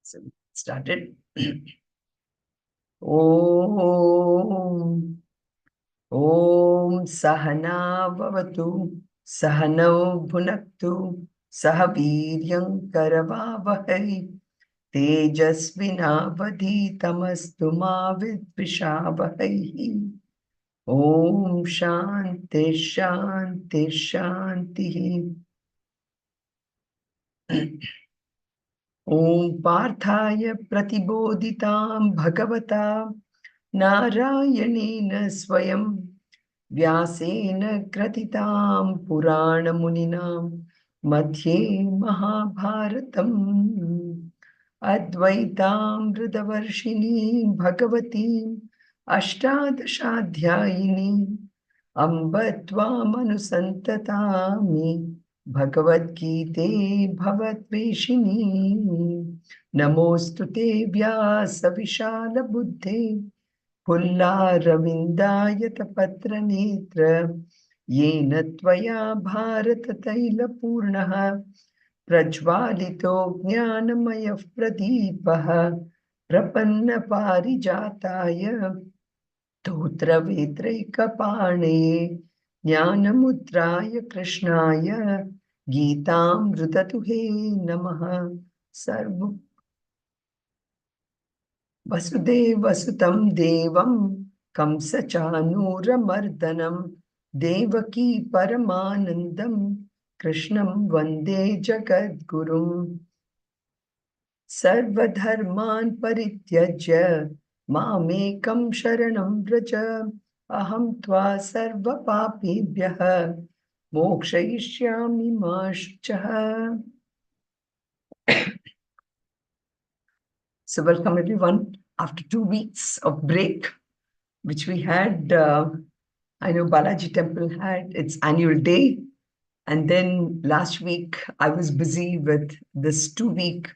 So started. Om Om Sahana Bhavatu Sahanau Bhunaktu Sahaviryam Karavavahai Tejasvinavadhitamastu ma vidvishavahai. Om Shanti Shanti Shanti. Om Parthaya Pratibodhitam Bhagavata Narayanena Swayam Vyasena Kratitam Purana Muninam Madhye Mahabharatam Advaitam Vridavarshini Bhagavati Ashtadashadhyayini Ambatvam Anusantatami Bhagavad Gita Bhavatveshini Namostute Vyasa Vishala Buddhe Pullaravindayatapatra Yena Tvaya Bharatatailapurnaha Prajvalito Jnanamaya Pradipaha Prapanna Parijataya Totra Vetraikapane Jnanamudraya Krishnaya Geetam Rudatuhe Namaha Sarva Vasudeva Sutam Devam Kamsachanuramardanam Devaki Paramanandam Krishnam Vande Jagadgurum Sarvadharman Parityajya Mamekam Sharanam Vraja Aham Tva Sarva Papibhyaha Mokshayishyami Ma Shuchaha. So welcome everyone after 2 weeks of break, which we had. I know Balaji Temple had its annual day. And then last week, I was busy with this 2-week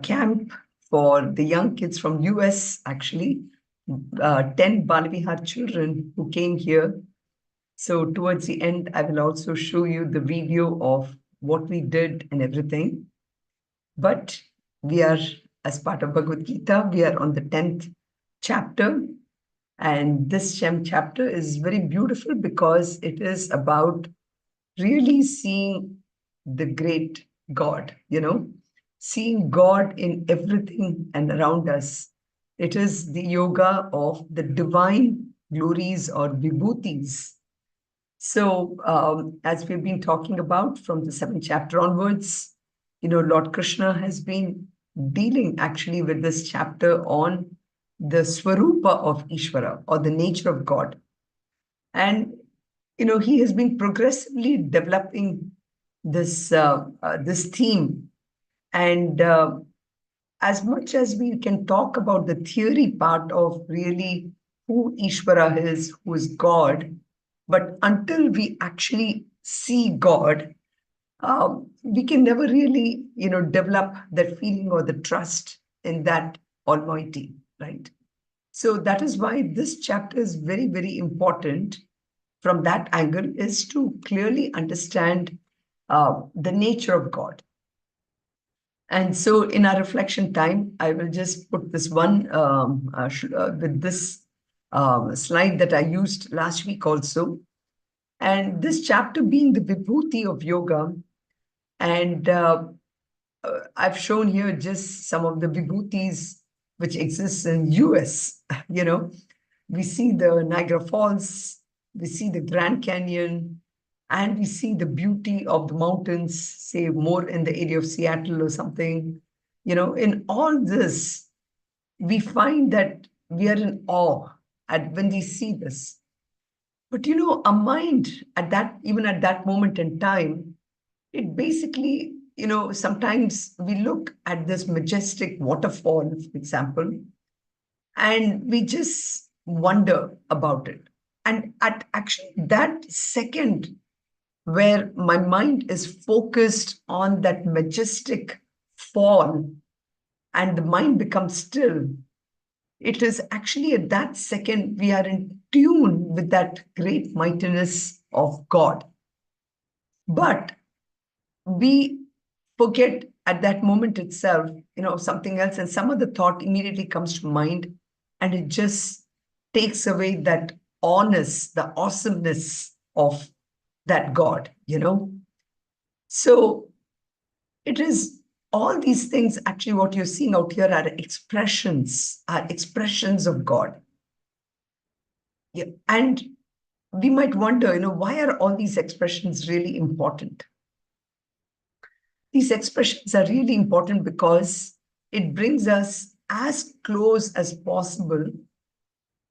camp for the young kids from US, actually, 10 Balavihar children who came here. So towards the end, I will also show you the video of what we did and everything. But we are, as part of Bhagavad Gita, we are on the 10th chapter. And this chapter is very beautiful because it is about really seeing the great God, seeing God in everything and around us. It is the yoga of the divine glories or vibhutis. So as we've been talking about from the 7th chapter onwards, Lord Krishna has been dealing actually with this chapter on the Swarupa of Ishvara or the nature of God. And, he has been progressively developing this theme. And as much as we can talk about the theory part of really who Ishvara is, who is God, but until we actually see God, we can never really, develop that feeling or the trust in that Almighty, right? So that is why this chapter is very, very important from that angle, is to clearly understand the nature of God. And so in our reflection time, I will just put this one with this slide that I used last week also. And this chapter being the vibhuti of yoga. And I've shown here just some of the vibhutis which exists in US. We see the Niagara Falls, we see the Grand Canyon, and we see the beauty of the mountains, say more in the area of Seattle or something. In all this, we find that we are in awe when we see this. But our mind even at that moment in time, it basically, sometimes we look at this majestic waterfall, for example, and we just wonder about it. And at actually that second where my mind is focused on that majestic fall and the mind becomes still, it is actually at that second we are in tune with that great mightiness of God. But we forget at that moment itself, something else, and some other thought immediately comes to mind, and it just takes away that awness, the awesomeness of that God. So it is all these things, actually, what you're seeing out here are expressions of God. Yeah. And we might wonder, why are all these expressions really important? These expressions are really important because it brings us as close as possible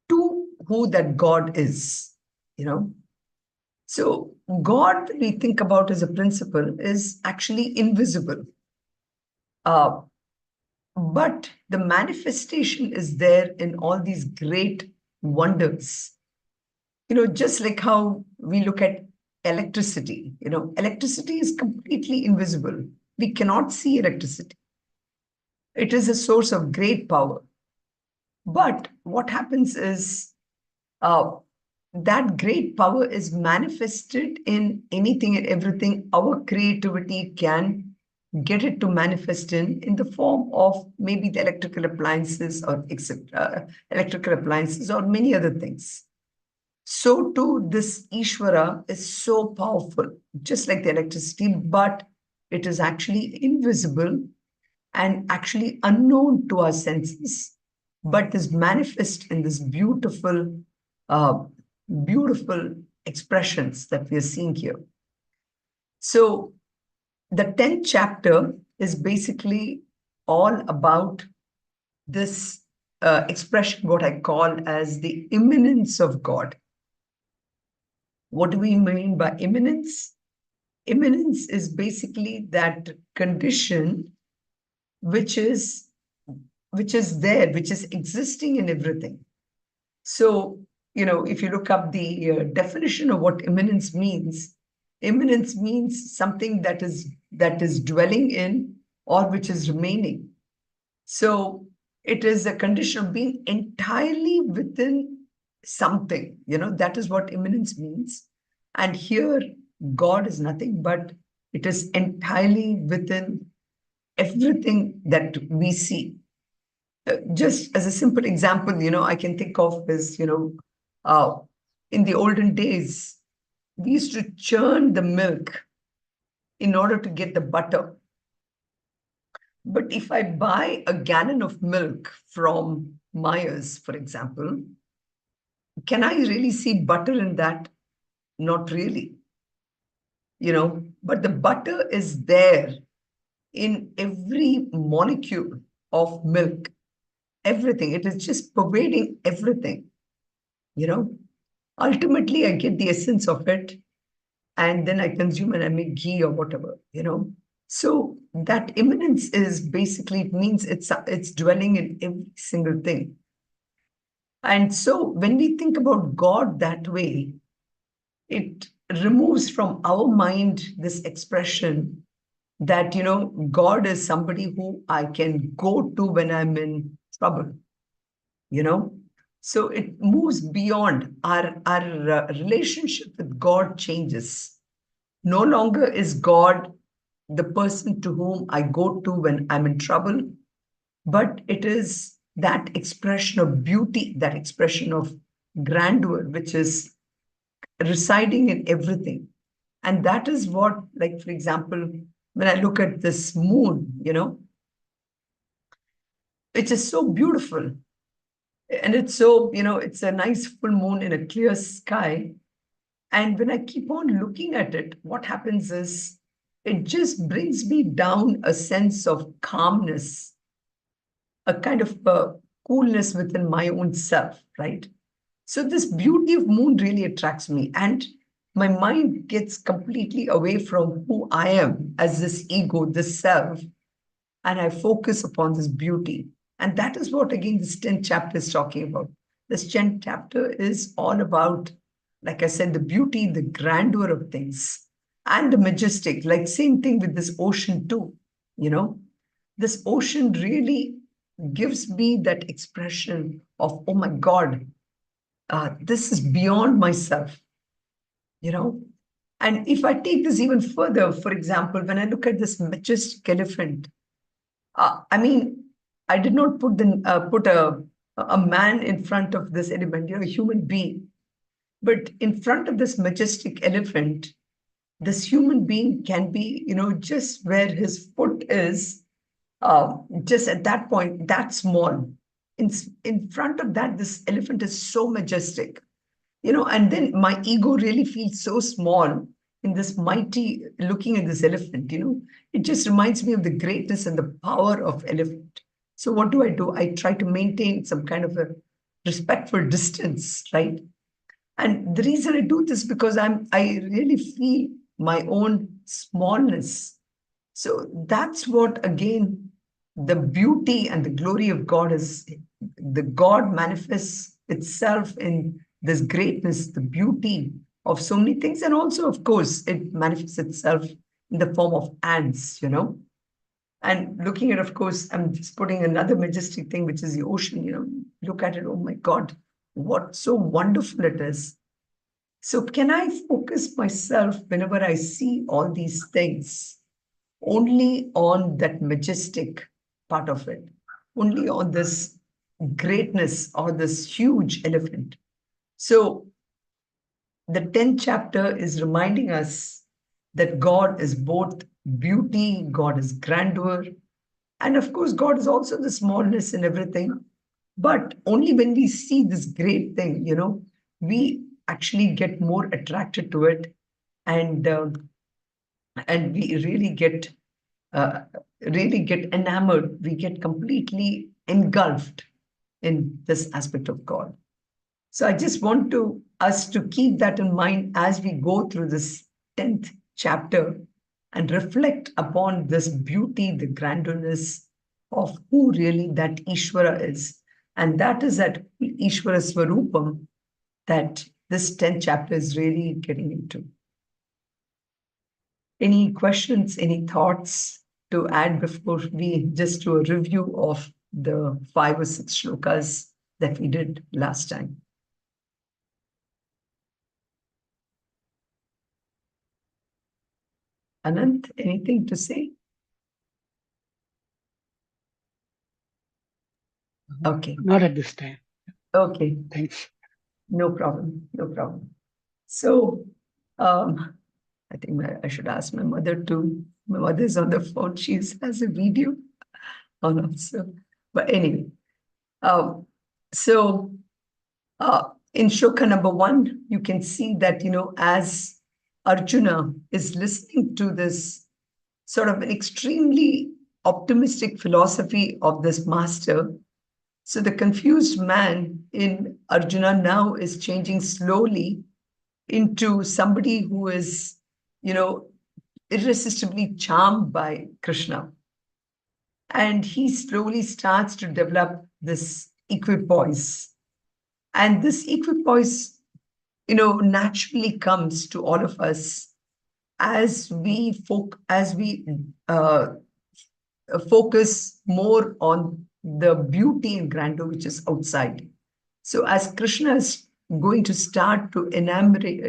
to who that God is, you know. So God, we think about as a principle, is actually invisible. Uh, but the manifestation is there in all these great wonders. Just like how we look at electricity, electricity is completely invisible. We cannot see electricity. It is a source of great power. But what happens is uh, that great power is manifested in anything and everything our creativity can get it to manifest in the form of maybe the electrical appliances or electrical appliances or many other things. So too, this Ishvara is so powerful, just like the electricity, but it is actually invisible and actually unknown to our senses, but is manifest in this uh, beautiful expressions that we are seeing here. So the 10th chapter is basically all about this expression, what I call as the immanence of God. What do we mean by immanence? Immanence is basically that condition which is there, which is existing in everything. So, if you look up the definition of what immanence means something that is dwelling in or which is remaining. So it is a condition of being entirely within something, that is what immanence means. And here, God is nothing but it is entirely within everything that we see. Just as a simple example, I can think of is, uh, in the olden days, we used to churn the milk in order to get the butter. But if I buy a gallon of milk from Myers, for example, can I really see butter in that? Not really, but the butter is there in every molecule of milk, everything. It is just pervading everything, you know. Ultimately, I get the essence of it and then I consume and I make ghee or whatever. So that immanence is basically, it means it's dwelling in every single thing. And so when we think about God that way, it removes from our mind this expression that, God is somebody who I can go to when I'm in trouble, you know. So it moves beyond our relationship with God changes. No longer is God the person to whom I go to when I'm in trouble, but it is that expression of beauty, that expression of grandeur, which is residing in everything. And that is what, like, for example, when I look at this moon, which is so beautiful. And it's so, it's a nice full moon in a clear sky. And when I keep on looking at it, what happens is it just brings me down a sense of calmness, a kind of coolness within my own self, right? So this beauty of moon really attracts me. And my mind gets completely away from who I am as this ego, this self, and I focus upon this beauty. And that is what, again, this 10th chapter is talking about. This 10th chapter is all about, like I said, the beauty, the grandeur of things, and the majestic. Like, same thing with this ocean, too. This ocean really gives me that expression of, oh my God, this is beyond myself, you know. And if I take this even further, for example, when I look at this majestic elephant, I mean, I did not put a man in front of this elephant, a human being, but in front of this majestic elephant, this human being can be, just where his foot is, just at that point, that small. In front of that, this elephant is so majestic, and then my ego really feels so small in this mighty, looking at this elephant, it just reminds me of the greatness and the power of elephant. So what do? I try to maintain some kind of a respectful distance, right? And the reason I do this because I really feel my own smallness. So that's what, again, the beauty and the glory of God is. The God manifests itself in this greatness, the beauty of so many things. And also, of course, it manifests itself in the form of ants, And looking at, of course, I'm just putting another majestic thing, which is the ocean, Look at it, oh my God, what so wonderful it is. So can I focus myself whenever I see all these things only on that majestic part of it, only on this greatness or this huge elephant? So the 10th chapter is reminding us that God is both beauty, God is grandeur, and of course, God is also the smallness in everything. But only when we see this great thing, we actually get more attracted to it, and we uh, really get enamored. We get completely engulfed in this aspect of God. So I just want us to keep that in mind as we go through this 10th chapter and reflect upon this beauty, the grandness of who really that Ishvara is. And that is that Ishvara Swarupam that this 10th chapter is really getting into. Any questions, any thoughts to add before we just do a review of the 5 or 6 shlokas that we did last time? Anant, anything to say? Okay. Not at this time. Okay. Thanks. No problem. No problem. So, I think I should ask my mother too. My mother's on the phone. She has a video on also. But anyway, so in shloka number 1, you can see that, as Arjuna is listening to this sort of an extremely optimistic philosophy of this master, so the confused man in Arjuna now is changing slowly into somebody who is, irresistibly charmed by Krishna. And he slowly starts to develop this equipoise. And this equipoise, naturally comes to all of us as we focus more on the beauty and grandeur which is outside. So as Krishna is going to start to enumerate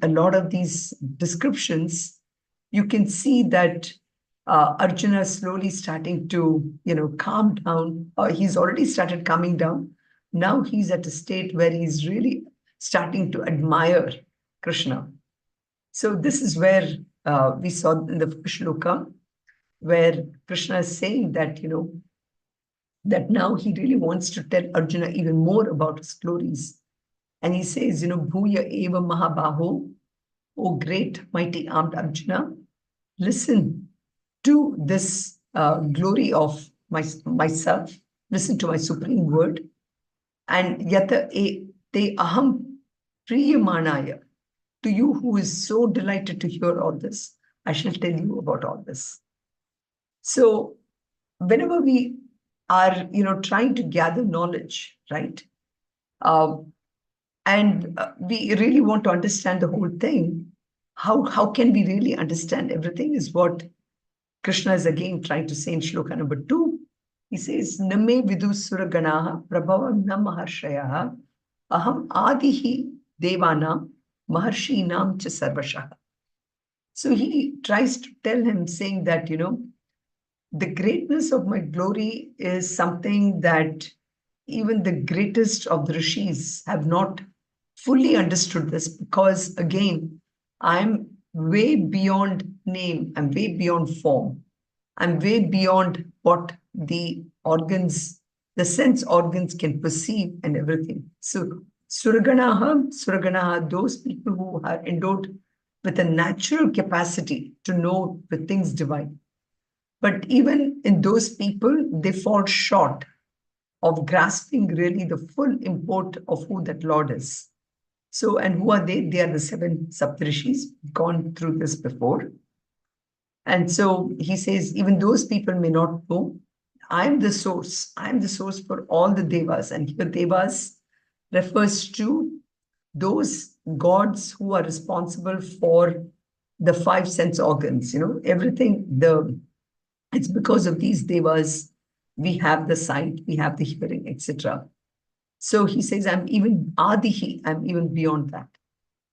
a lot of these descriptions, you can see that Arjuna is slowly starting to, calm down. He's already started calming down. Now he's at a state where he's really starting to admire Krishna. So this is where we saw in the first shloka, where Krishna is saying that, that now he really wants to tell Arjuna even more about his glories. And he says, Bhuya eva mahabaho, O great mighty armed Arjuna, listen to this glory of myself, listen to my supreme word. And yata te aham priyamanaya, to you who is so delighted to hear all this, I shall tell you about all this. So whenever we are, trying to gather knowledge, right? And we really want to understand the whole thing. How can we really understand everything is what Krishna is again trying to say in shloka number 2. He says, Name vidusura ganaha prabhavam na maharshayaha aham adihi devana Maharshi Nam Cha Sarvashah. So he tries to tell him, saying that, the greatness of my glory is something that even the greatest of the rishis have not fully understood this, because again, I'm way beyond name, I'm way beyond form, I'm way beyond what the organs, the sense organs can perceive and everything. So Suraganaha, those people who are endowed with a natural capacity to know the things divine. But even in those people, they fall short of grasping really the full import of who that Lord is. So, and who are they? They are the seven Saptarishis, gone through this before. And so he says, even those people may not know, I'm the source. I'm the source for all the devas. And here devas refers to those gods who are responsible for the five sense organs, everything. It's because of these devas we have the sight, we have the hearing, etc. So he says, I'm even Adihi, I'm even beyond that.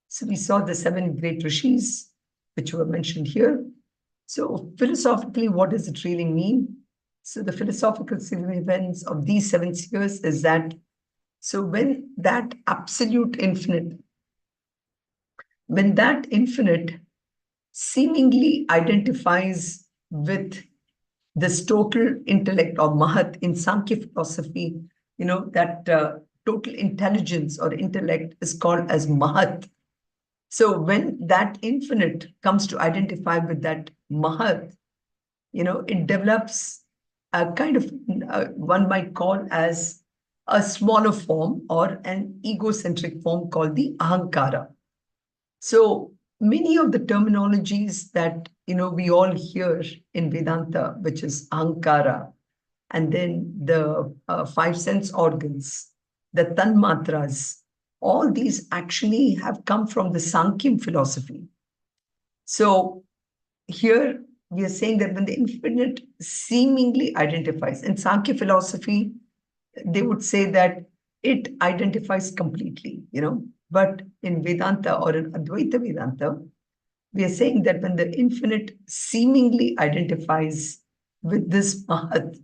So we saw the seven great rishis, which were mentioned here. So philosophically, what does it really mean? So the philosophical significance of these seven spheres is that, so when that infinite seemingly identifies with this total intellect or Mahat in Sankhya philosophy, that total intelligence or intellect is called as Mahat. So when that infinite comes to identify with that Mahat, it develops a kind of, one might call as a smaller form or an egocentric form called the Ahankara. So many of the terminologies that we all hear in Vedanta, which is Ahankara, and then the five sense organs, the Tanmatras, all these actually have come from the Sankhya philosophy. So here we are saying that when the infinite seemingly identifies, in Sankhya philosophy, they would say that it identifies completely, But in Vedanta or in Advaita Vedanta, we are saying that when the infinite seemingly identifies with this Mahat,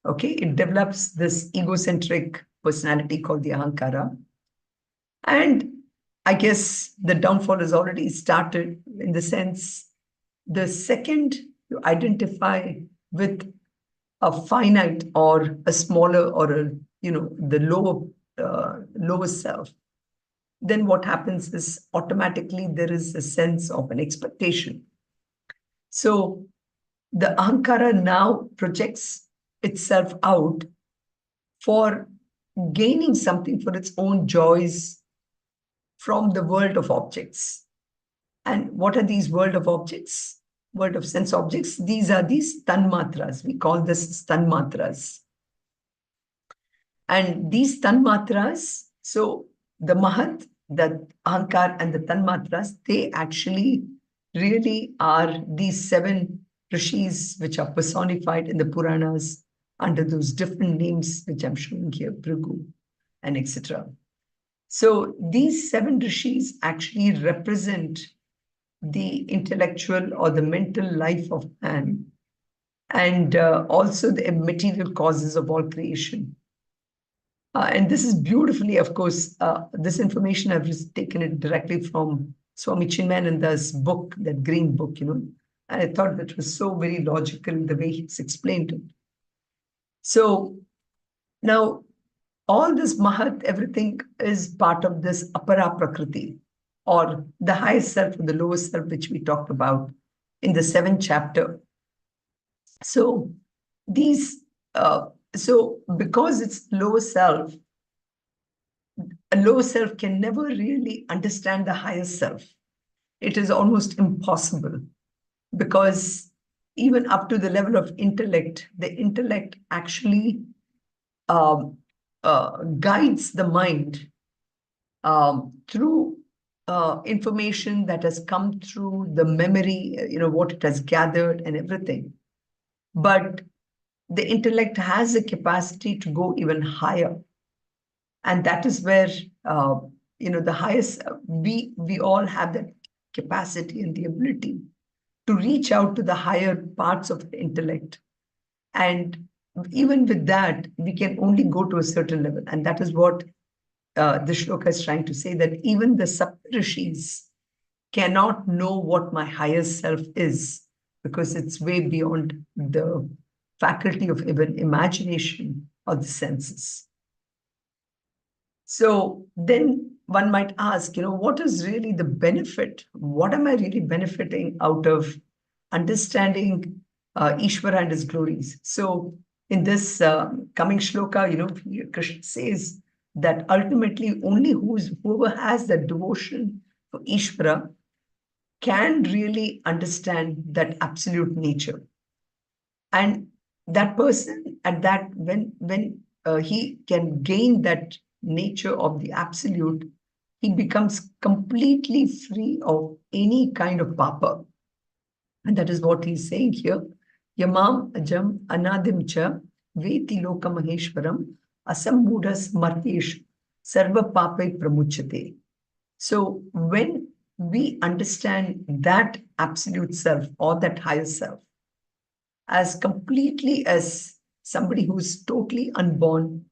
okay, it develops this egocentric personality called the Ahankara. And I guess the downfall has already started, in the sense, the second you identify with a finite or a smaller or the lower self, then what happens is automatically there is a sense of an expectation. So the Ahankara now projects itself out for gaining something for its own joys from the world of objects. And what are these world of objects? World of sense objects. These are these tanmatras. We call this tanmatras. And these tanmatras, so the Mahat, the Ahankar and the tanmatras, they actually really are these seven rishis which are personified in the Puranas under those different names which I'm showing here, Bhrigu and etc. So these seven rishis actually represent the intellectual or the mental life of man, and also the material causes of all creation. And this is beautifully, of course, this information I've just taken it directly from Swami Chinmayananda's book, that green book, And I thought that was so very logical the way he's explained it. So now all this Mahat, everything is part of this Apara Prakriti, or the highest self or the lowest self, which we talked about in the 7th chapter. So so because it's lower self, a lower self can never really understand the higher self. It is almost impossible, because even up to the level of intellect, the intellect actually guides the mind through information that has come through the memory, what it has gathered and everything. But the intellect has a capacity to go even higher. And that is where, the highest, we all have that capacity and the ability to reach out to the higher parts of the intellect. And even with that, we can only go to a certain level. And that is what the shloka is trying to say, that even the Saptarishis cannot know what my higher self is, because it's way beyond the faculty of even imagination or the senses. So then one might ask, what is really the benefit? What am I really benefiting out of understanding Ishvara and his glories? So in this coming shloka, Krishna says that ultimately only whoever has that devotion for Ishvara can really understand that absolute nature. And that person at that, when he can gain that nature of the absolute, he becomes completely free of any kind of papa. And that is what he's saying here. Yamam ajam anadim cha veti loka maheshwaram asammudas martesh sarva papai pramuchate. So when we understand that absolute self or that higher self as completely as somebody who's totally unborn,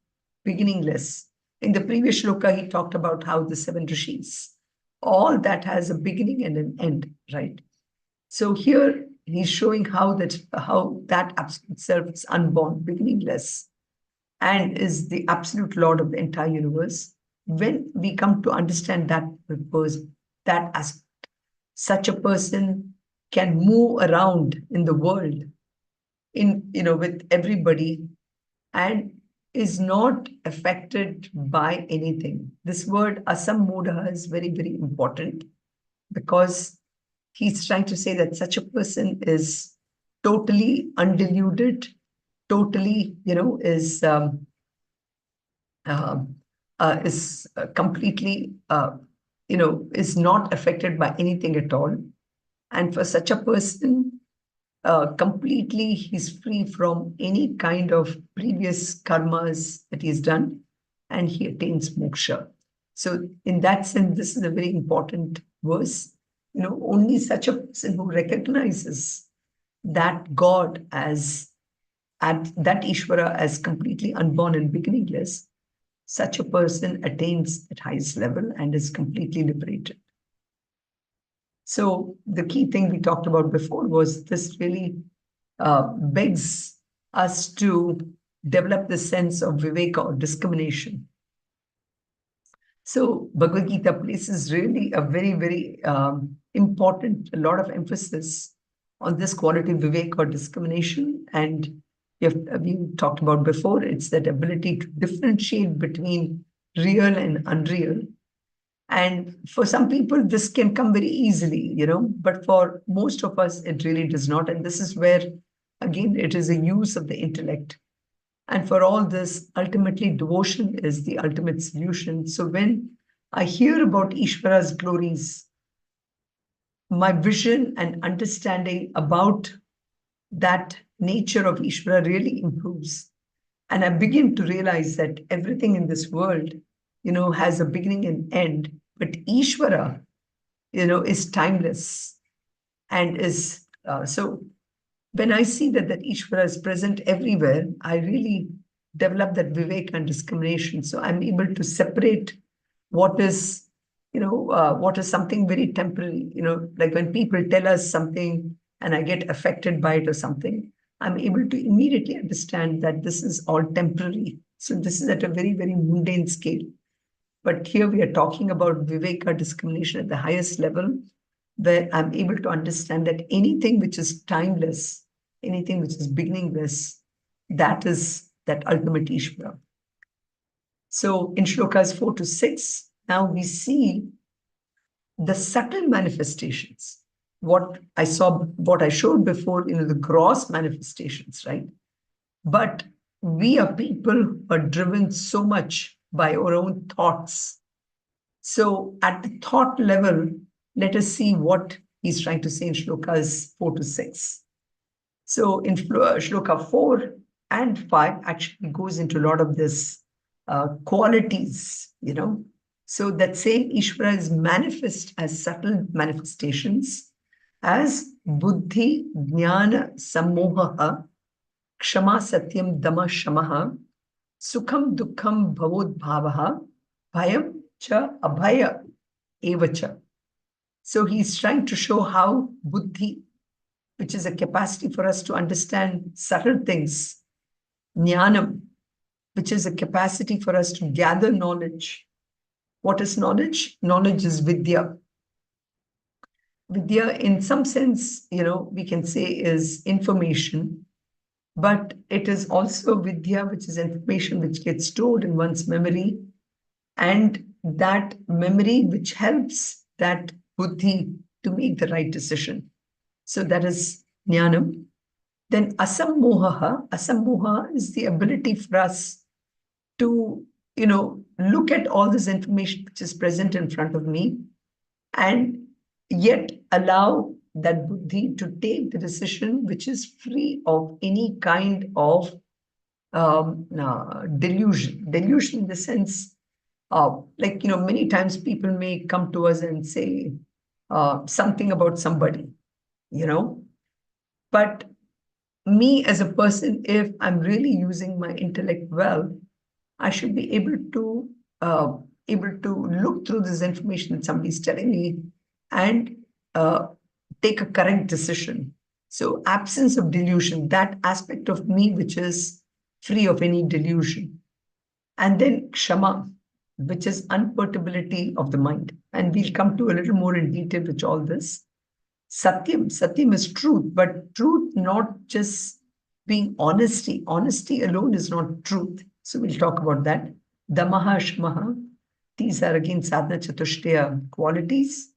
beginningless. In the previous shloka, he talked about how the seven rishis, all that has a beginning and an end, right? So here he's showing how that absolute self is unborn, beginningless, and is the absolute Lord of the entire universe. When we come to understand that purpose, that aspect, such a person can move around in the world with everybody and is not affected by anything. This word asammuda is very, very important, because he's trying to say that such a person is totally undiluted, totally, is completely, is not affected by anything at all. And for such a person, completely he's free from any kind of previous karmas that he's done, and he attains moksha. So in that sense, this is a very important verse. Only such a person who recognizes that God and that Ishvara as completely unborn and beginningless, such a person attains that highest level and is completely liberated. So the key thing we talked about before was this really begs us to develop the sense of viveka or discrimination. So Bhagavad Gita places really a very, very important, a lot of emphasis on this quality of viveka or discrimination. And we talked about before, it's that ability to differentiate between real and unreal. And for some people, this can come very easily, but for most of us, it really does not. And this is where, again, it is a use of the intellect. And for all this, ultimately, devotion is the ultimate solution. So when I hear about Ishvara's glories, my vision and understanding about that nature of Ishvara really improves. And I begin to realize that everything in this world, has a beginning and end. But Ishvara, is timeless and is so. When I see that Ishvara is present everywhere, I really develop that vivek and discrimination. So I'm able to separate what is, what is something very temporary. Like when people tell us something and I get affected by it or something, I'm able to immediately understand that this is all temporary. So this is at a very, very mundane scale. But here we are talking about viveka discrimination at the highest level, where I'm able to understand that anything which is timeless, anything which is beginningless, that is that ultimate Ishvara. So in shlokas 4 to 6, now we see the subtle manifestations. What I showed before, the gross manifestations, right? But we are people who are driven so much by our own thoughts. So at the thought level, let us see what he's trying to say in shlokas 4 to 6. So in shloka 4 and 5 actually goes into a lot of this qualities, So that same Ishvara is manifest as subtle manifestations as buddhi, jnana, sammoha, kshama, satyam, dama, shamaha, sukham, dukkham, bhavodbhavaha, bhayam, cha, abhaya, evacha. So he's trying to show how buddhi, which is a capacity for us to understand subtle things, jnanam, which is a capacity for us to gather knowledge. What is knowledge? Knowledge is vidya. Vidya, in some sense, we can say is information, but it is also vidya, which is information which gets stored in one's memory, and that memory which helps that buddhi to make the right decision. So that is jnanam. Then asammoha. Asammoha is the ability for us to, look at all this information which is present in front of me and yet allow that buddhi to take the decision which is free of any kind of delusion. Delusion in the sense of, many times people may come to us and say something about somebody, but me as a person, if I'm really using my intellect well, I should be uh, able to look through this information that somebody's telling me and take a correct decision. So absence of delusion, that aspect of me which is free of any delusion. And then kshama, which is unperturbability of the mind. And we'll come to a little more in detail with all this. Satyam, Satyam is truth, but truth not just being honesty. Honesty alone is not truth. So we'll talk about that. Damaha, Shmaha, these are again sadhana chatushtaya qualities.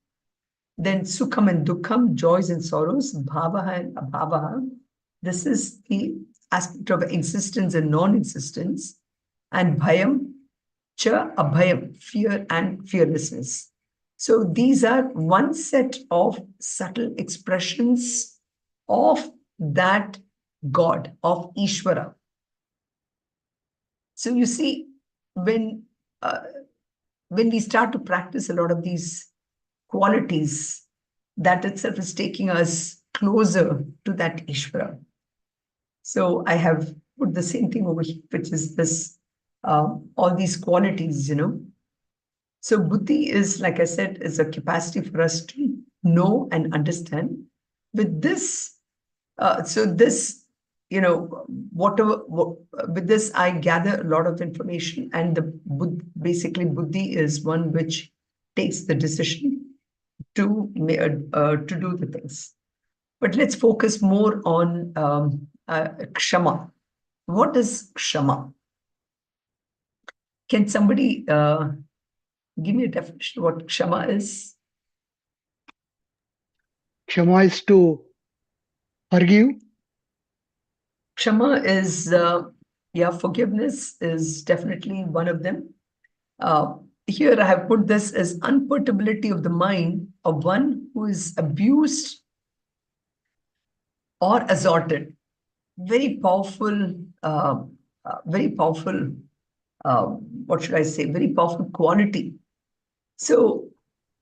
Then sukham and dukkham, joys and sorrows, bhavaha and abhavaha. This is the aspect of existence and non-existence. And bhayam, cha, abhayam, fear and fearlessness. So these are one set of subtle expressions of that God, of Ishvara. So you see, when we start to practice a lot of these qualities, that itself is taking us closer to that Ishvara. So I have put the same thing over here, which is this, all these qualities, So buddhi is, like I said, is a capacity for us to know and understand. With this, with this, I gather a lot of information, and basically buddhi is one which takes the decision to do the things. But let's focus more on kshama. What is kshama? Can somebody give me a definition of what kshama is? Kshama is to forgive. Kshama is, forgiveness is definitely one of them. Here I have put this as unperturbability of the mind of one who is abused or assaulted. Very powerful, very powerful, what should I say, very powerful quality. So,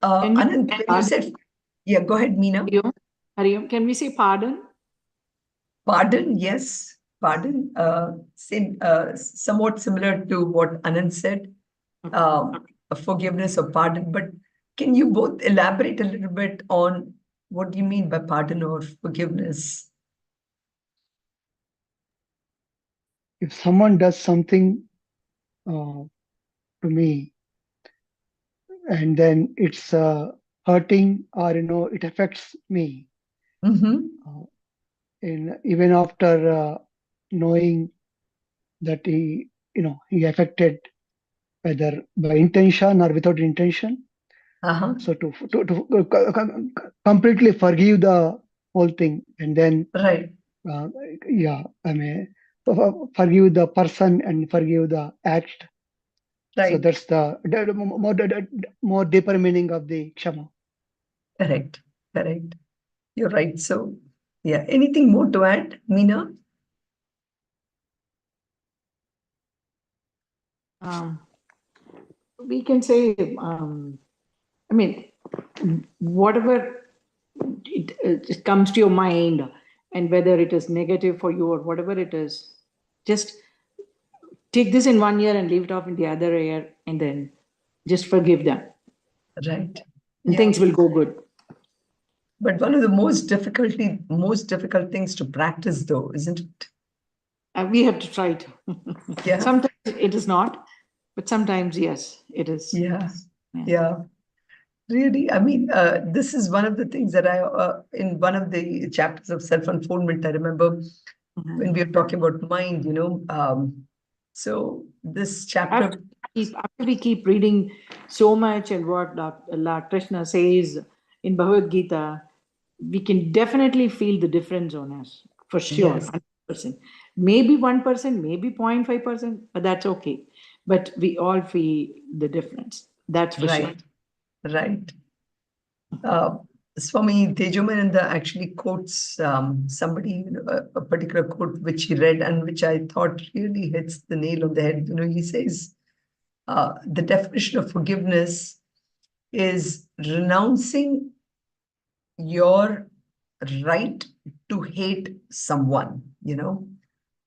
Anand, when you said, yeah, go ahead, Meena. Hariom, can we say pardon? Pardon, yes, pardon. Somewhat similar to what Anand said, forgiveness or pardon. But can you both elaborate a little bit on what do you mean by pardon or forgiveness? If someone does something to me, and then it's hurting, or it affects me, and even after knowing that he affected, whether by intention or without intention, so to completely forgive the whole thing, and then Right. I mean, forgive the person and forgive the act. Right. So that's the more deeper meaning of the kshama. Correct. Correct. You're right. So, yeah. Anything more to add, Meena? we can say, I mean, whatever it comes to your mind, and whether it is negative for you or whatever it is, just take this in one ear and leave it off in the other ear, and then just forgive them, Right. and Yeah. things will go good. But one of the most difficult things to practice, though, isn't it? We have to try to. Yeah. Sometimes it is not, but sometimes, yes, it is. Yeah. Yeah. Yeah. Really, I mean, this is one of the things that in one of the chapters of self-unfoldment, I remember when we were talking about mind, so this chapter, After we keep reading so much and what Lord Krishna says in Bhagavad Gita, we can definitely feel the difference on us, for sure, yes, 100%. Maybe 1%, maybe 0.5%, but that's okay. But we all feel the difference. That's for sure. right. Swami Tejomananda actually quotes somebody, a particular quote which he read and which I thought really hits the nail on the head. He says, the definition of forgiveness is renouncing your right to hate someone.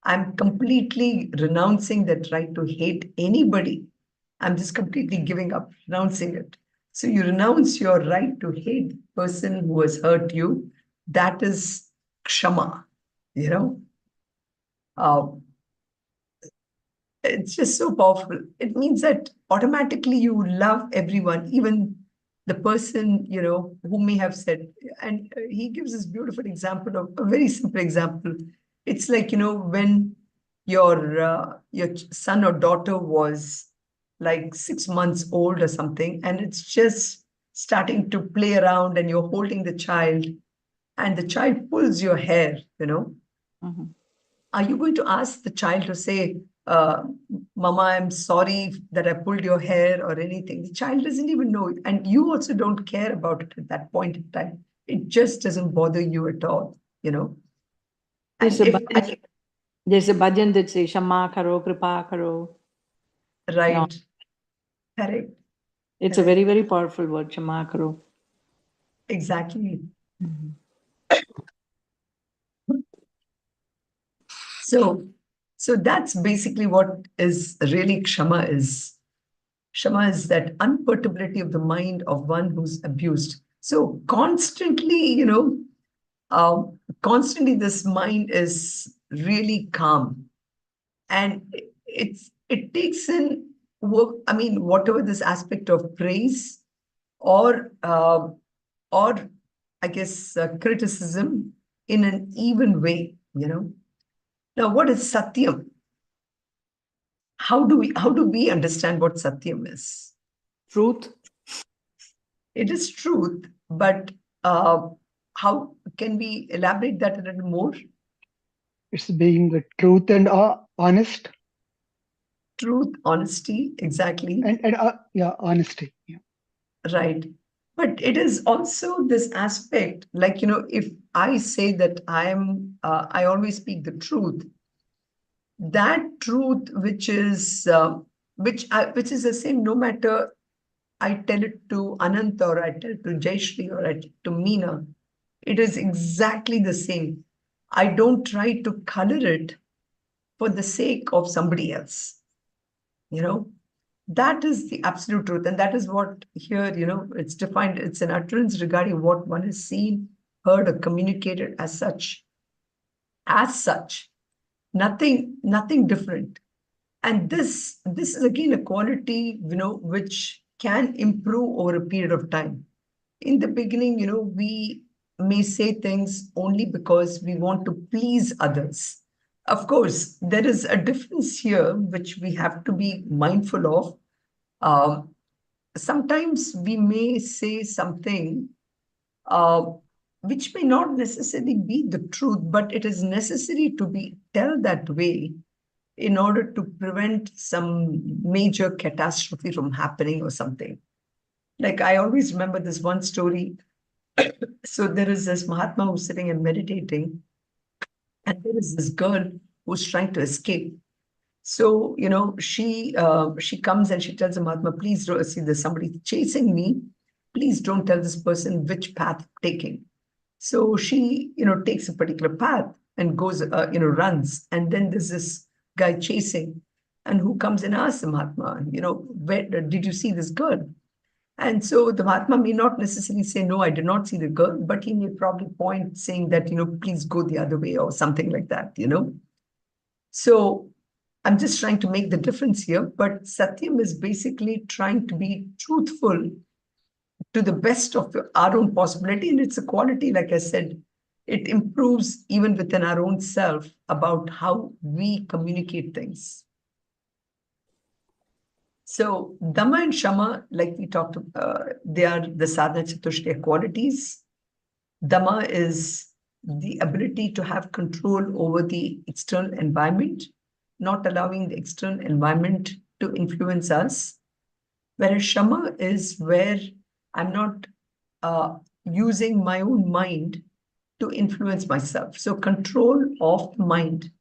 I'm completely renouncing that right to hate anybody. I'm just completely giving up, renouncing it. So you renounce your right to hate the person who has hurt you. That is kshama, you know. It's just so powerful. It means that automatically you love everyone, even the person, who may have said, and he gives this beautiful example of a very simple example. It's like, when your son or daughter was like 6 months old or something, and it's just starting to play around and you're holding the child and the child pulls your hair, Mhm. are you going to ask the child to say, Mama, I'm sorry that I pulled your hair or anything? The child doesn't even know. And you also don't care about it at that point in time. It just doesn't bother you at all, And There's there's a bhajan that says, Shama karo, kripa karo. right, correct, It's a very, very powerful word, Shama karo. exactly. So that's basically what is really kshama is. Kshama is that unperturbability of the mind of one who's abused. So constantly this mind is really calm, and it takes in work. I mean, whatever this aspect of praise or I guess criticism in an even way. Now, what is satyam? How do we understand what satyam is? Truth. It is truth, but uh, how can we elaborate that a little more? It's being the truth and honest Truth, honesty, exactly, and yeah, honesty. Yeah. right. But it is also this aspect, like, if I say that I always speak the truth, that truth which is the same no matter I tell it to Anant or I tell it to Jayashri or I tell it to Meena, it is exactly the same. I don't try to color it for the sake of somebody else. That is the absolute truth. And that is what here, it's defined, it's an utterance regarding what one has seen, heard, or communicated as such. As such, nothing different. And this is again a quality, which can improve over a period of time. In the beginning, we may say things only because we want to please others. Of course, there is a difference here which we have to be mindful of. Sometimes we may say something uh, which may not necessarily be the truth, but it is necessary to be tell that way in order to prevent some major catastrophe from happening or something. Like I always remember this one story. So there is this Mahatma who's sitting and meditating, and there is this girl who's trying to escape. So, she comes and she tells the Mahatma, please don't see there's somebody chasing me. Please don't tell this person which path I'm taking. So she, takes a particular path and goes, runs. And then there's this guy chasing, and who comes and asks the Mahatma, where did you see this girl? And so the Mahatma may not necessarily say, no, I did not see the girl, but he may probably point saying that, please go the other way or something like that, So I'm just trying to make the difference here, but Satyam is basically trying to be truthful to the best of our own possibility. And it's a quality, like I said, it improves even within our own self about how we communicate things. So Dhamma and Shama, like we talked, they are the sadhana chatushkaya qualities. Dhamma is the ability to have control over the external environment, not allowing the external environment to influence us. Whereas Shama is where I'm not using my own mind to influence myself. So control of the mind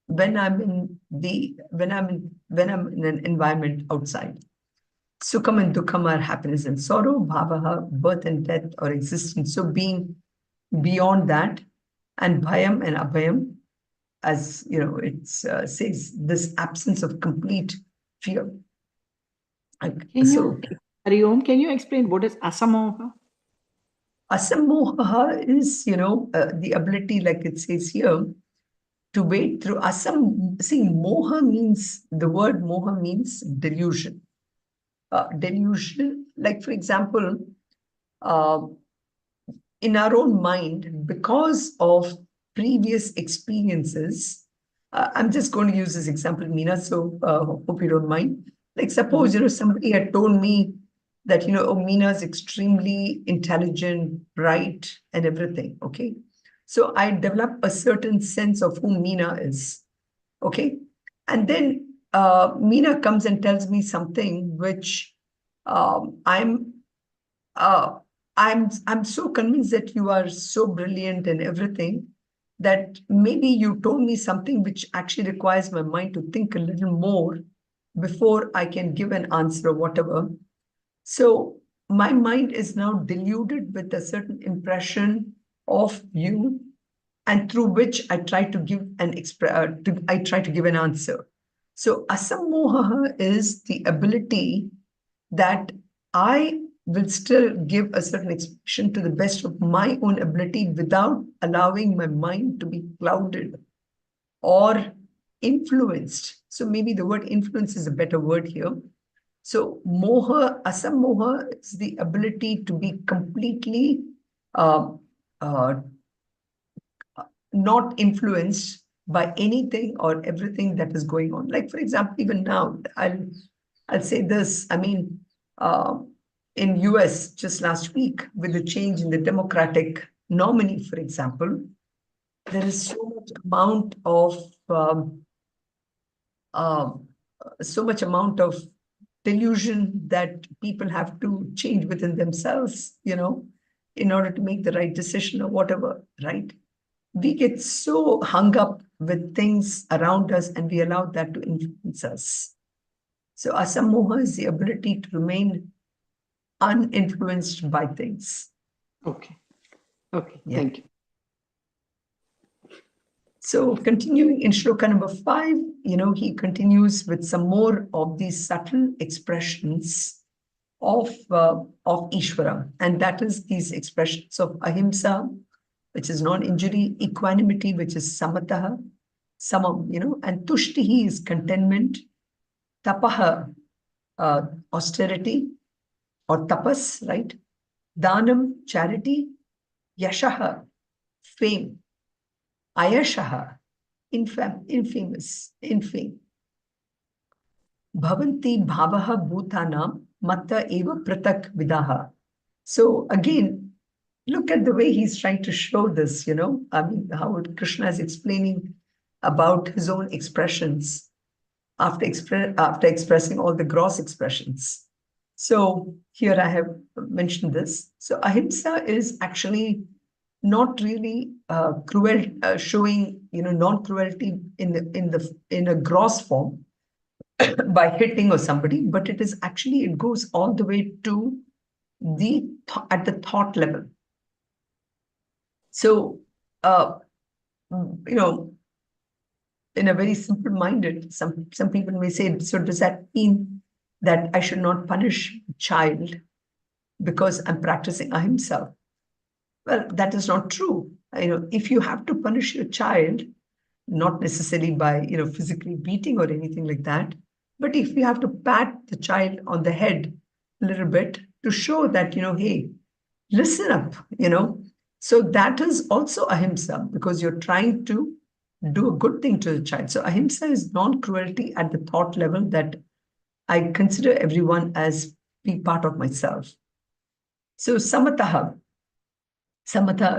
when I'm in an environment outside. Sukham and dukkham are happiness and sorrow, bhavaha, birth and death or existence. So being beyond that, and bhayam and abhayam, as it says, this absence of complete fear. Hari Om, can you explain what is asamoha? Asamoha is, the ability, like it says here, to wait through See, moha means, the word moha means delusion. Delusion, like for example, in our own mind, because of previous experiences, I'm just going to use this example, Meena, so hope you don't mind. Like suppose, somebody had told me that, Meena is extremely intelligent, bright, and everything, okay? So I develop a certain sense of who Meena is, okay? And then Meena comes and tells me something which I'm so convinced that you are so brilliant and everything, that maybe you told me something which actually requires my mind to think a little more before I can give an answer or whatever. So my mind is now deluded with a certain impression of you, and through which I try to give an answer. So asammoha is the ability that I will still give a certain expression to the best of my own ability without allowing my mind to be clouded or influenced. So maybe the word influence is a better word here. So moha, asammoha is the ability to be completely not influenced by anything or everything that is going on. Like, for example, even now, I'll say this. I mean, in US just last week, with the change in the Democratic nominee, for example, there is so much amount of delusion that people have to change within themselves, in order to make the right decision or whatever, right? We get so hung up with things around us and we allow that to influence us. So asammoha is the ability to remain uninfluenced by things. Okay. Okay. Yeah. Thank you. So continuing in shloka number 5, he continues with some more of these subtle expressions of Ishvara. And that is these expressions of ahimsa, which is non-injury, equanimity, which is samataha, samam, and tushtihi is contentment, tapaha, austerity or tapas, right? Danam, charity, yashaha, fame, ayashaha, infamous, infame. Bhavanti bhavaha bhutanam matta eva pratak vidaha. So again, look at the way he's trying to show this, I mean, how Krishna is explaining about his own expressions after expressing all the gross expressions. So here I have mentioned this. So ahimsa is actually not really cruel, showing non-cruelty in a gross form by hitting or somebody, but it goes all the way to at the thought level. So in a very simple-minded, some people may say, so does that mean that I should not punish a child because I'm practicing ahimsa? Well, that is not true. If you have to punish your child, not necessarily by physically beating or anything like that, but if you have to pat the child on the head a little bit to show that hey, listen up, so that is also ahimsa, because you're trying to do a good thing to the child. So ahimsa is non-cruelty at the thought level, that I consider everyone as being part of myself. So samatha,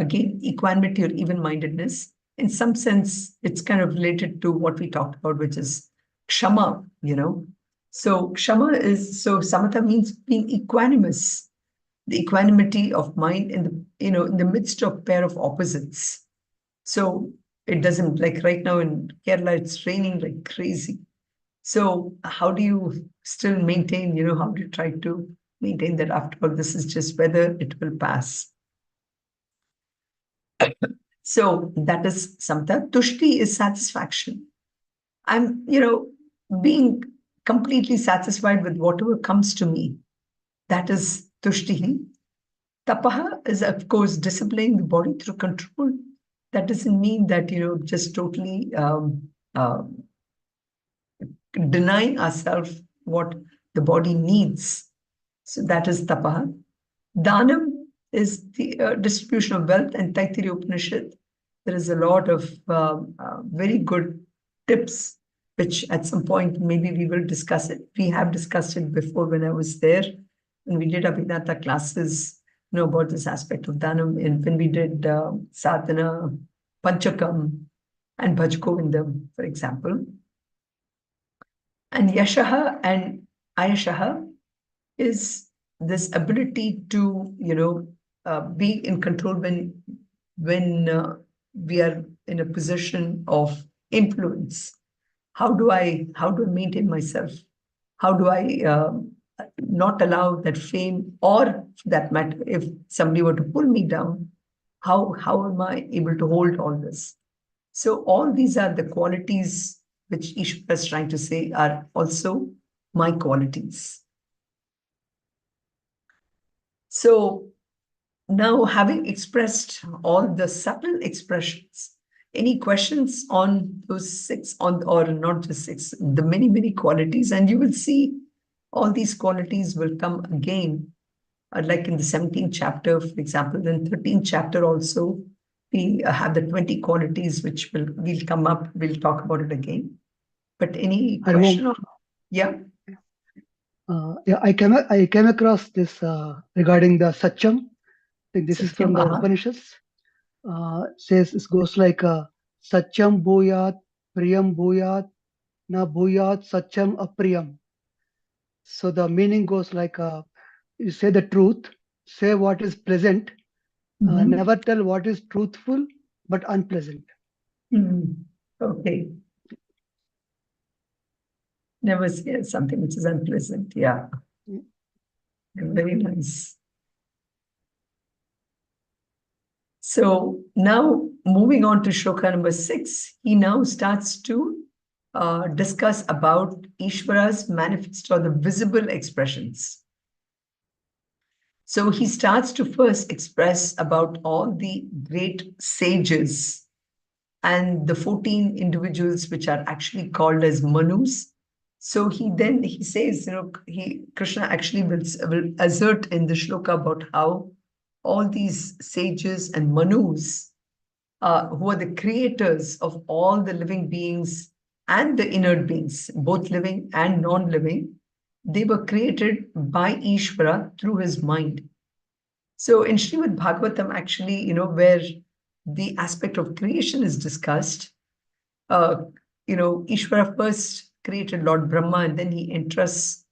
again, equanimity or even-mindedness. In some sense, it's kind of related to what we talked about, which is kshama, So samatha means being equanimous, the equanimity of mind in the midst of pair of opposites. So it doesn't, like right now in Kerala, it's raining like crazy. So how do you still maintain, how do you try to maintain that after all, this is just weather, it will pass. So that is samatha. Tushti is satisfaction. I'm, being completely satisfied with whatever comes to me. That is tushti. Tapaha is, of course, disciplining the body through control. That doesn't mean that, just totally denying ourselves what the body needs. So that is tapaha. Dhanam is the distribution of wealth, and Taittiriya Upanishad, there is a lot of very good tips, which at some point maybe we will discuss it. We have discussed it before when I was there, when we did Abhinata classes, about this aspect of Dhanam, and when we did Sadhana, Panchakam, and Bhaj Govindam, for example. And Yashaha and Ayashaha is this ability to, be in control when we are in a position of influence. How do I maintain myself? How do I not allow that fame, or for that matter, if somebody were to pull me down, how am I able to hold all this? So all these are the qualities which Ishvara is trying to say are also my qualities. So now, having expressed all the subtle expressions, any questions on those six, or not just six, the many, many qualities? And you will see all these qualities will come again, like in the 17th chapter, for example. Then 13th chapter also, we have the 20 qualities which will come up. We'll talk about it again. But any question? Yeah. Yeah, I came across this regarding the Satyam. This is from the Upanishads. Says it goes like Satyam bhuyat, priyam bhuyat, na bhuyat Satyam apriyam. So the meaning goes like you say the truth, say what is pleasant, never tell what is truthful but unpleasant. Okay. Never say something which is unpleasant. Yeah. Very nice. So now moving on to shloka number 6, he now starts to discuss about Ishvara's manifest, or the visible expressions. So he starts to first express about all the great sages and the 14 individuals which are actually called as Manus. So he says, Krishna actually will assert in the shloka about how all these sages and Manus, who are the creators of all the living beings and the inert beings, both living and non-living, they were created by Ishvara through his mind. So in Srimad Bhagavatam, actually, where the aspect of creation is discussed, Ishvara first created Lord Brahma, and then he entrusts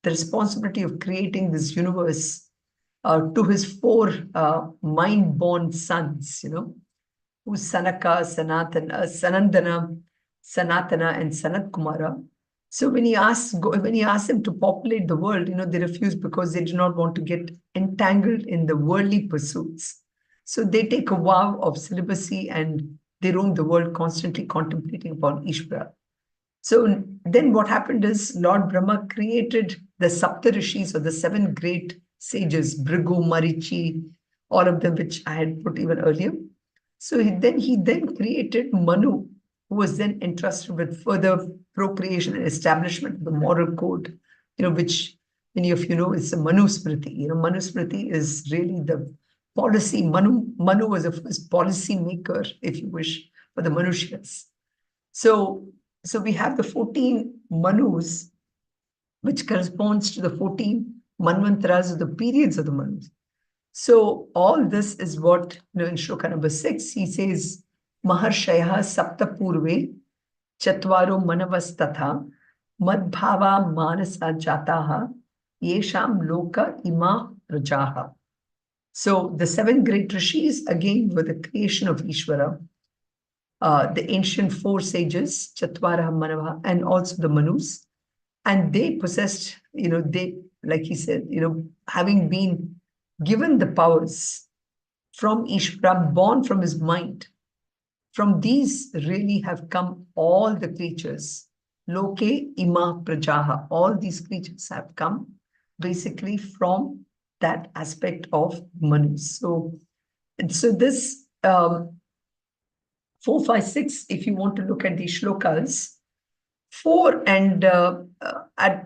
the responsibility of creating this universe to his four mind-born sons, who's Sanaka, Sanandana, Sanatana, and Sanat Kumara. So when he asks them to populate the world, they refuse because they do not want to get entangled in the worldly pursuits. So they take a vow of celibacy and they roam the world constantly contemplating upon Ishvara. So then what happened is Lord Brahma created the Saptarishis, or the seven great sages, Bhrigu, Marichi, all of them, which I had put even earlier. So he then created Manu, who was then entrusted with further procreation and establishment of the moral code, which many of you know is the Manusmriti. Manusmriti is really the policy. Manu was the first policy maker, if you wish, for the Manushas. So we have the 14 Manus, which corresponds to the 14 Manvantras, of the periods of the Manus. So all this is what, in Shloka number 6, he says, Maharshaya Sapta Purve Chatvaro Manavastatha Madbhava Manasa Jataha Yesham Loka Ima Rajaha. So the seven great rishis, again, were the creation of Ishvara. The ancient four sages, Chatvara, Manava, and also the Manus. And they possessed, like he said, having been given the powers from Ishvara, born from his mind. From these really have come all the creatures. Loke ima prajaha. All these creatures have come basically from that aspect of Manu. So this 4, 5, 6, if you want to look at these shlokas, 4 and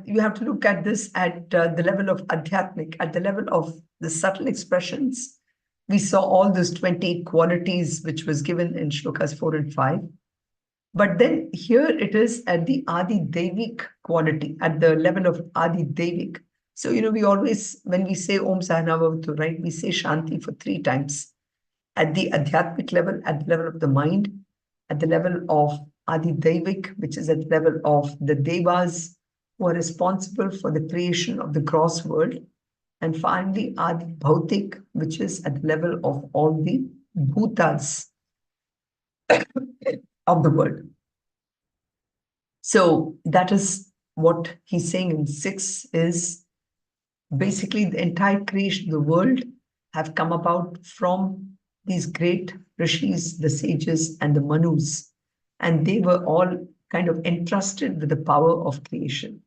you have to look at this at the level of adhyatmic, at the level of the subtle expressions. We saw all those 28 qualities which was given in shlokas 4 and 5. But then here it is at the Adi Devik quality, at the level of Adi Devik. So, we always, when we say Om Sahana Bhavatu, right, we say Shanti for 3 times. At the adhyatmic level, at the level of the mind, at the level of Adi Devik, which is at the level of the Devas who are responsible for the creation of the gross world. And finally, Adi Bhautik, which is at the level of all the bhutas of the world. So that is what he's saying in 6 is basically the entire creation of the world have come about from these great rishis, the sages, and the Manus. And they were all kind of entrusted with the power of creation.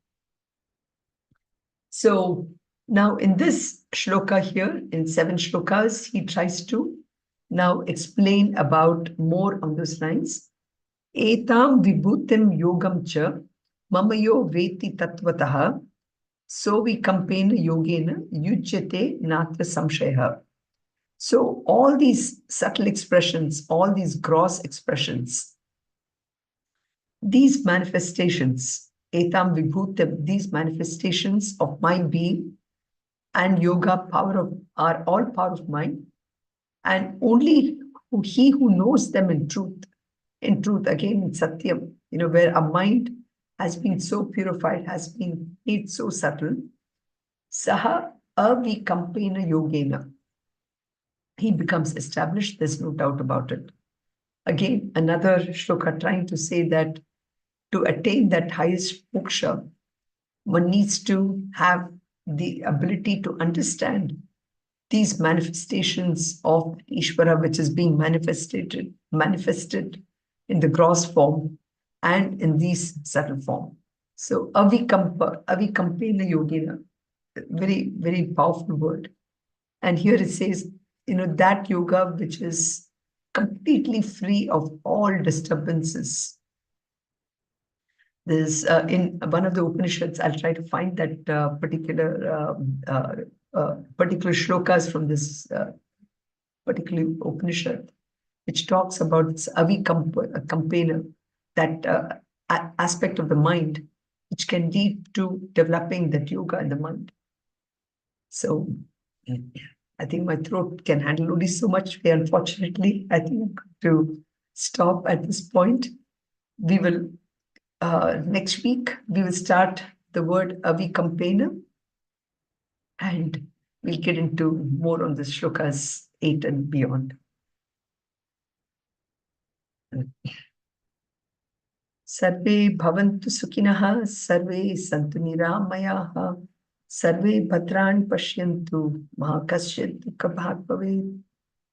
So now in this shloka here, in 7 shlokas, he tries to now explain about more on those lines. Etam vibhutim yogam cha mamayo veti tattvataha so vikampena yogena yujyate natra samshaya. So all these subtle expressions, all these gross expressions, these manifestations, etam vibhutim, these manifestations of my being and yoga are all power of mind, and only he who knows them in truth, again in Satyam, where a mind has been so purified, has been made so subtle, saha avikampena yogena, he becomes established, there's no doubt about it. Again, another shloka trying to say that to attain that highest moksha, one needs to have the ability to understand these manifestations of Ishvara, which is being manifested in the gross form and in these subtle form. So avikampena yogena, very, very powerful word. And here it says, that yoga which is completely free of all disturbances. There's in one of the Upanishads, I'll try to find that particular shlokas from this particular Upanishad, which talks about avikampena, that aspect of the mind, which can lead to developing that yoga in the mind. So I think my throat can handle only so much. Unfortunately, I think I'm going to stop at this point. We will, next week, we will start the word avikampena, and we'll get into more on the shlokas 8 and beyond. Sarve bhavantu sukhinah, sarve santu niramayah, sarve bhadrani pashyantu, ma kasyat dukha bhag bhavet.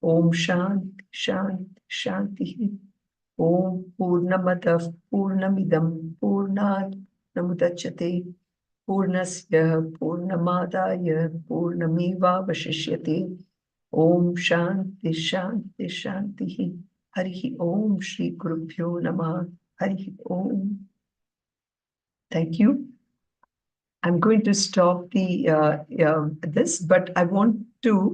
Om Shanti Shanti Shanti. Om Purnamadav Purnamidam Purnat Namudachyate Purnasya Purnamadaya Purnameva Vashishyate. Om Shanti Shanti Shanti. Hari Om Shri Gurubhyo Namah. Hari Om. Thank you. I'm going to stop the this, but I want to